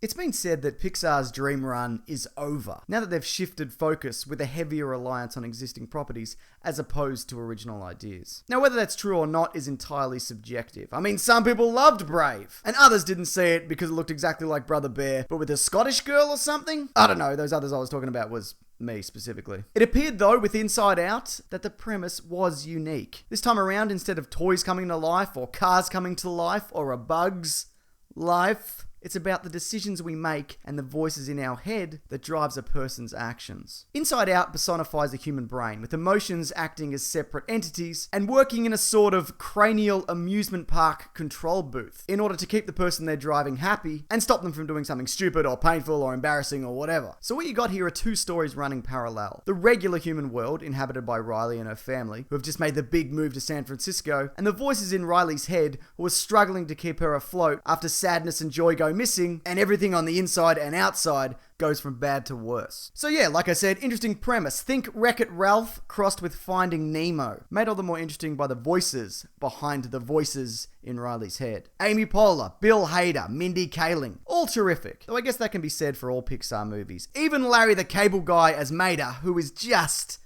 It's been said that Pixar's dream run is over, now that they've shifted focus with a heavier reliance on existing properties as opposed to original ideas. Now, whether that's true or not is entirely subjective. I mean, some people loved Brave, and others didn't see it because it looked exactly like Brother Bear, but with a Scottish girl or something? I don't know, those others I was talking about was me specifically. It appeared though with Inside Out that the premise was unique. This time around, instead of toys coming to life or cars coming to life or a bug's life, it's about the decisions we make and the voices in our head that drives a person's actions. Inside Out personifies the human brain, with emotions acting as separate entities and working in a sort of cranial amusement park control booth in order to keep the person they're driving happy and stop them from doing something stupid or painful or embarrassing or whatever. So what you got here are two stories running parallel. The regular human world, inhabited by Riley and her family, who have just made the big move to San Francisco, and the voices in Riley's head who are struggling to keep her afloat after sadness and joy go missing, and everything on the inside and outside goes from bad to worse. So yeah, like I said, interesting premise. Think Wreck-It Ralph crossed with Finding Nemo. Made all the more interesting by the voices behind the voices in Riley's head. Amy Poehler, Bill Hader, Mindy Kaling. All terrific. Though I guess that can be said for all Pixar movies. Even Larry the Cable Guy as Mater, who is just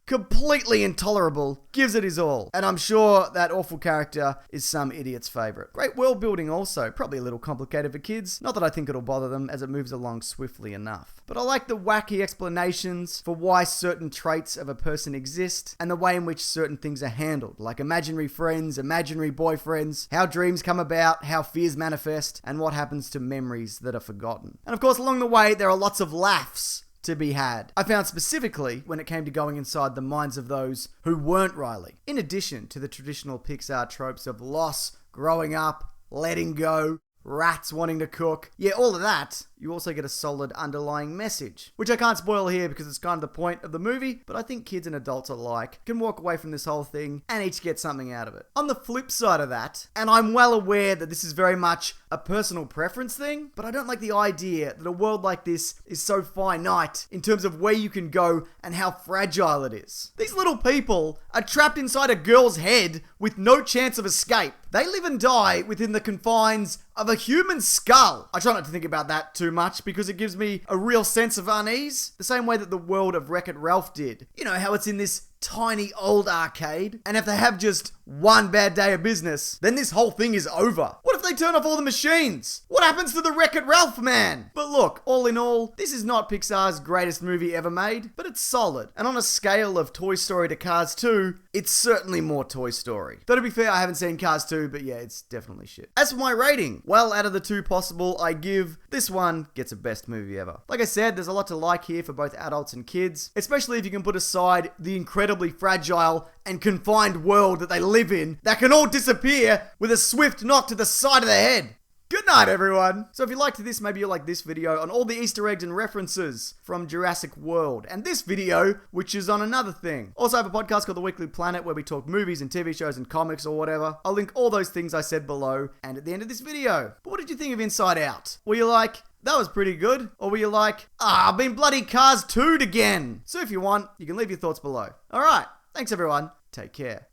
completely intolerable, gives it his all. And I'm sure that awful character is some idiot's favourite. Great world building also, probably a little complicated for kids. Not that I think it'll bother them, as it moves along swiftly enough. But I like the wacky explanations for why certain traits of a person exist, and the way in which certain things are handled, like imaginary friends, imaginary boyfriends, how dreams come about, how fears manifest, and what happens to memories that are forgotten. And of course, along the way, there are lots of laughs to be had. I found specifically when it came to going inside the minds of those who weren't Riley. In addition to the traditional Pixar tropes of loss, growing up, letting go, rats wanting to cook. Yeah, all of that, you also get a solid underlying message, which I can't spoil here because it's kind of the point of the movie, but I think kids and adults alike can walk away from this whole thing and each get something out of it. On the flip side of that, and I'm well aware that this is very much a personal preference thing, but I don't like the idea that a world like this is so finite in terms of where you can go and how fragile it is. These little people are trapped inside a girl's head with no chance of escape. They live and die within the confines of a human skull. I try not to think about that too much because it gives me a real sense of unease, the same way that the world of Wreck-It Ralph did. You know how it's in this tiny old arcade, and if they have just one bad day of business, then this whole thing is over. What if they turn off all the machines? What happens to the Wreck-It Ralph man? But look, all in all, this is not Pixar's greatest movie ever made, but it's solid. And on a scale of Toy Story to Cars 2, it's certainly more Toy Story. Though to be fair, I haven't seen Cars 2, but yeah, it's definitely shit. As for my rating, well, out of the two possible, I give this one gets a best movie ever. Like I said, there's a lot to like here for both adults and kids, especially if you can put aside the incredibly fragile and confined world that they live in that can all disappear with a swift knock to the side of the head. Good night, everyone. So if you liked this, maybe you'll like this video on all the Easter eggs and references from Jurassic World, and this video, which is on another thing. Also, I have a podcast called The Weekly Planet where we talk movies and TV shows and comics or whatever. I'll link all those things I said below and at the end of this video. But what did you think of Inside Out? Were you like, that was pretty good? Or were you like, I've been bloody Cars 2'd again? So if you want, you can leave your thoughts below. Alright, thanks everyone. Take care.